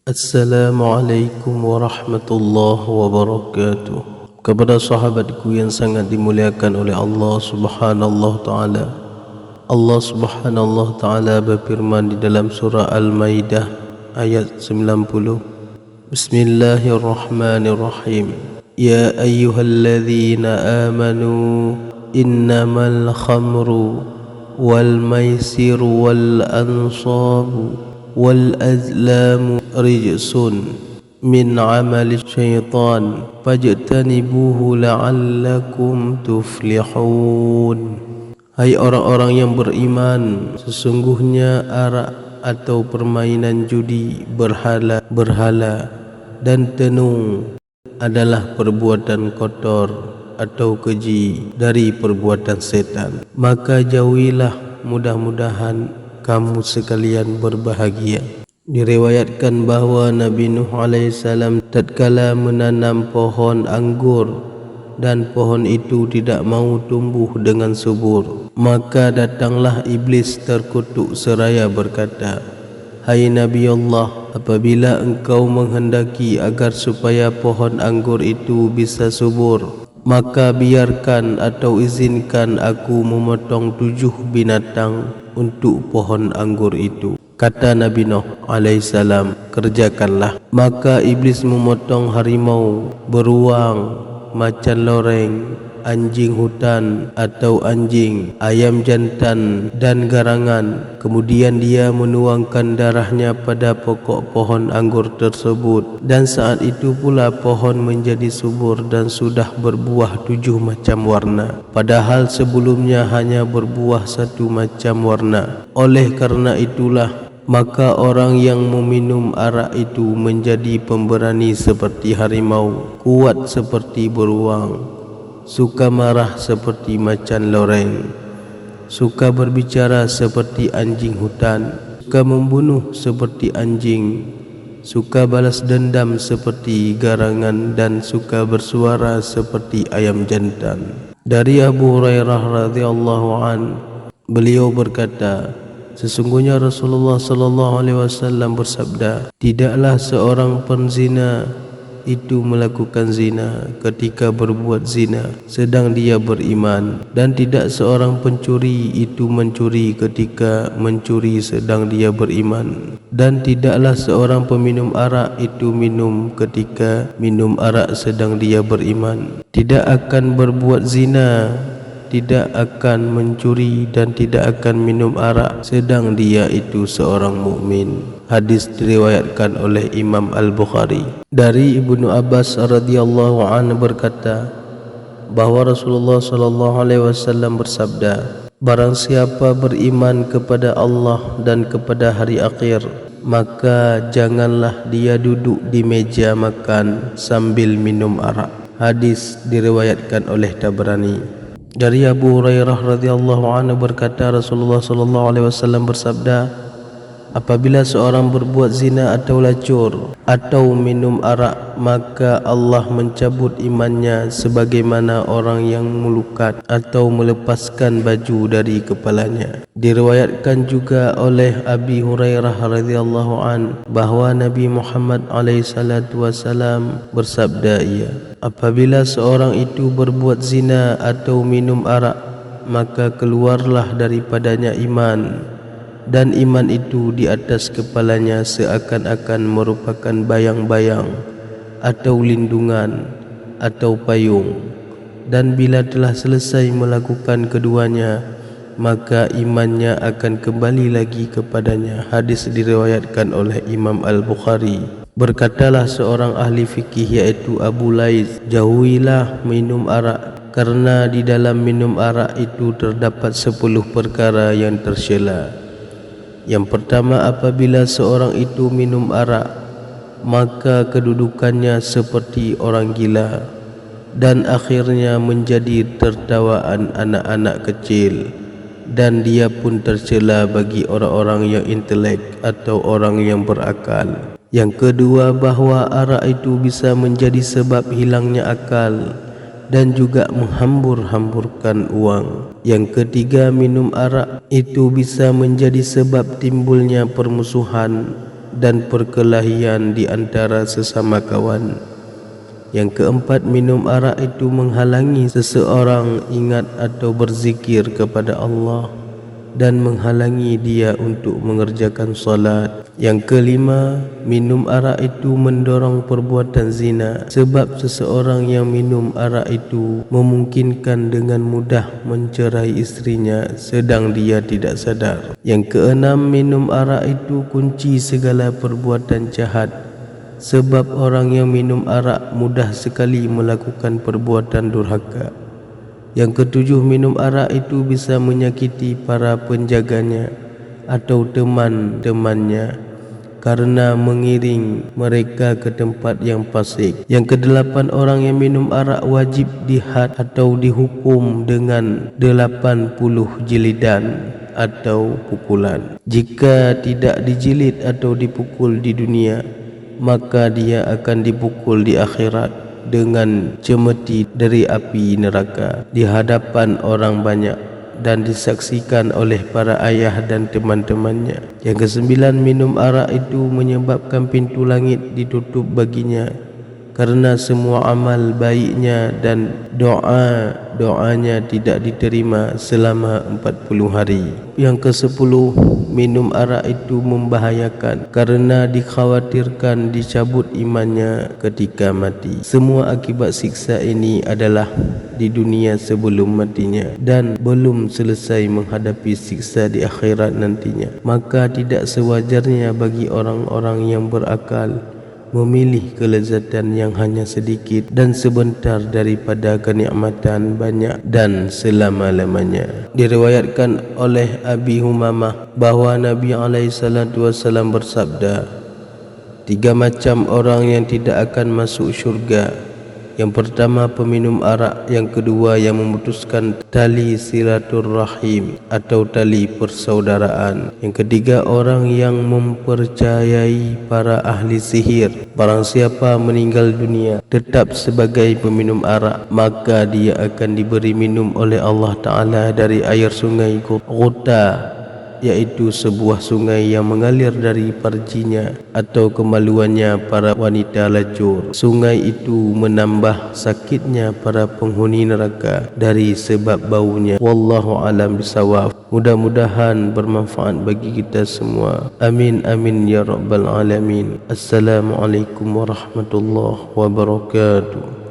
Assalamualaikum warahmatullahi wabarakatuh. Kepada sahabatku yang sangat dimuliakan oleh Allah Subhanahu Ta'ala, Allah Subhanahu Ta'ala berfirman di dalam surah Al-Maidah ayat 90. Bismillahirrahmanirrahim. Ya ayyuhalladzina amanu innamal khamru wal maisiru wal ansabu wal azlamu rijsun min amali syaitan fajtanibuhu la'allakum tuflihun. Hai orang-orang yang beriman, sesungguhnya arak atau permainan judi, berhala dan tenung adalah perbuatan kotor atau keji dari perbuatan setan. Maka jauhilah, mudah-mudahan kamu sekalian berbahagia. Diriwayatkan bahawa Nabi Nuh alaihissalam tatkala menanam pohon anggur dan pohon itu tidak mau tumbuh dengan subur, maka datanglah iblis terkutuk seraya berkata, "Hai Nabi Allah, apabila engkau menghendaki agar supaya pohon anggur itu bisa subur, maka biarkan atau izinkan aku memotong 7 binatang untuk pohon anggur itu." Kata Nabi Nuh alaihissalam, "Kerjakanlah." Maka iblis memotong harimau, beruang, macan loreng, anjing hutan atau anjing, ayam jantan dan garangan. Kemudian dia menuangkan darahnya pada pokok pohon anggur tersebut, dan saat itu pula pohon menjadi subur dan sudah berbuah 7 macam warna, padahal sebelumnya hanya berbuah 1 macam warna. Oleh karena itulah maka orang yang meminum arak itu menjadi pemberani seperti harimau, kuat seperti beruang, suka marah seperti macan loreng, suka berbicara seperti anjing hutan, suka membunuh seperti anjing, suka balas dendam seperti garangan, dan suka bersuara seperti ayam jantan. Dari Abu Hurairah radhiyallahu an, beliau berkata, sesungguhnya Rasulullah sallallahu alaihi wasallam bersabda, tidaklah seorang penzina itu melakukan zina ketika berbuat zina sedang dia beriman, dan tidak seorang pencuri itu mencuri ketika mencuri sedang dia beriman, dan tidaklah seorang peminum arak itu minum ketika minum arak sedang dia beriman. Tidak akan berbuat zina, tidak akan mencuri, dan tidak akan minum arak sedang dia itu seorang mukmin. Hadis diriwayatkan oleh Imam Al-Bukhari. Dari Ibnu Abbas radhiyallahu anhu berkata bahwa Rasulullah sallallahu alaihi wasallam bersabda, barang siapa beriman kepada Allah dan kepada hari akhir, maka janganlah dia duduk di meja makan sambil minum arak. Hadis diriwayatkan oleh Tabrani. Dari Abu Hurairah radhiyallahu anhu berkata, Rasulullah sallallahu alaihi wasallam bersabda, apabila seorang berbuat zina atau lacur atau minum arak, maka Allah mencabut imannya sebagaimana orang yang melukat atau melepaskan baju dari kepalanya. Diriwayatkan juga oleh Abi Hurairah radhiyallahu an bahwa Nabi Muhammad alaihi salatu wasalam bersabda, apabila seorang itu berbuat zina atau minum arak, maka keluarlah daripadanya iman, dan iman itu di atas kepalanya seakan-akan merupakan bayang-bayang atau lindungan atau payung. Dan bila telah selesai melakukan keduanya, maka imannya akan kembali lagi kepadanya. Hadis diriwayatkan oleh Imam Al-Bukhari. Berkatalah seorang ahli fikih yaitu Abu Lais, jauhilah minum arak, karena di dalam minum arak itu terdapat 10 perkara yang tercela. Yang pertama, apabila seorang itu minum arak, maka kedudukannya seperti orang gila, dan akhirnya menjadi tertawaan anak-anak kecil, dan dia pun tercela bagi orang-orang yang intelek atau orang yang berakal. Yang kedua, bahawa arak itu bisa menjadi sebab hilangnya akal dan juga menghambur-hamburkan uang. Yang ketiga, minum arak itu bisa menjadi sebab timbulnya permusuhan dan perkelahian di antara sesama kawan. Yang keempat, minum arak itu menghalangi seseorang ingat atau berzikir kepada Allah dan menghalangi dia untuk mengerjakan salat. Yang kelima, minum arak itu mendorong perbuatan zina, sebab seseorang yang minum arak itu memungkinkan dengan mudah mencerai istrinya sedang dia tidak sadar. Yang keenam, minum arak itu kunci segala perbuatan jahat, sebab orang yang minum arak mudah sekali melakukan perbuatan durhaka. Yang ketujuh, minum arak itu bisa menyakiti para penjaganya atau teman-temannya karena mengiring mereka ke tempat yang fasik. Yang kedelapan, orang yang minum arak wajib dihad atau dihukum dengan 80 jilidan atau pukulan. Jika tidak dijilid atau dipukul di dunia, maka dia akan dipukul di akhirat dengan cemeti dari api neraka di hadapan orang banyak dan disaksikan oleh para ayah dan teman-temannya. Yang kesembilan, minum arak itu menyebabkan pintu langit ditutup baginya karena semua amal baiknya dan doanya tidak diterima selama 40 hari. Yang kesepuluh, minum arak itu membahayakan karena dikhawatirkan dicabut imannya ketika mati. Semua akibat siksa ini adalah di dunia sebelum matinya dan belum selesai menghadapi siksa di akhirat nantinya. Maka tidak sewajarnya bagi orang-orang yang berakal memilih kelezatan yang hanya sedikit dan sebentar daripada kenikmatan banyak dan selama-lamanya. Diriwayatkan oleh Abi Humamah bahawa Nabi SAW bersabda, 3 macam orang yang tidak akan masuk syurga. Yang pertama, peminum arak. Yang kedua, yang memutuskan tali silaturrahim atau tali persaudaraan. Yang ketiga, orang yang mempercayai para ahli sihir. Barang siapa meninggal dunia tetap sebagai peminum arak, maka dia akan diberi minum oleh Allah Ta'ala dari air sungai Ghuta, yaitu sebuah sungai yang mengalir dari farjinya atau kemaluannya para wanita lajur. Sungai itu menambah sakitnya para penghuni neraka dari sebab baunya. Wallahu alam bisawab. Mudah-mudahan bermanfaat bagi kita semua. Amin amin ya rabbal alamin. Assalamualaikum warahmatullahi wabarakatuh.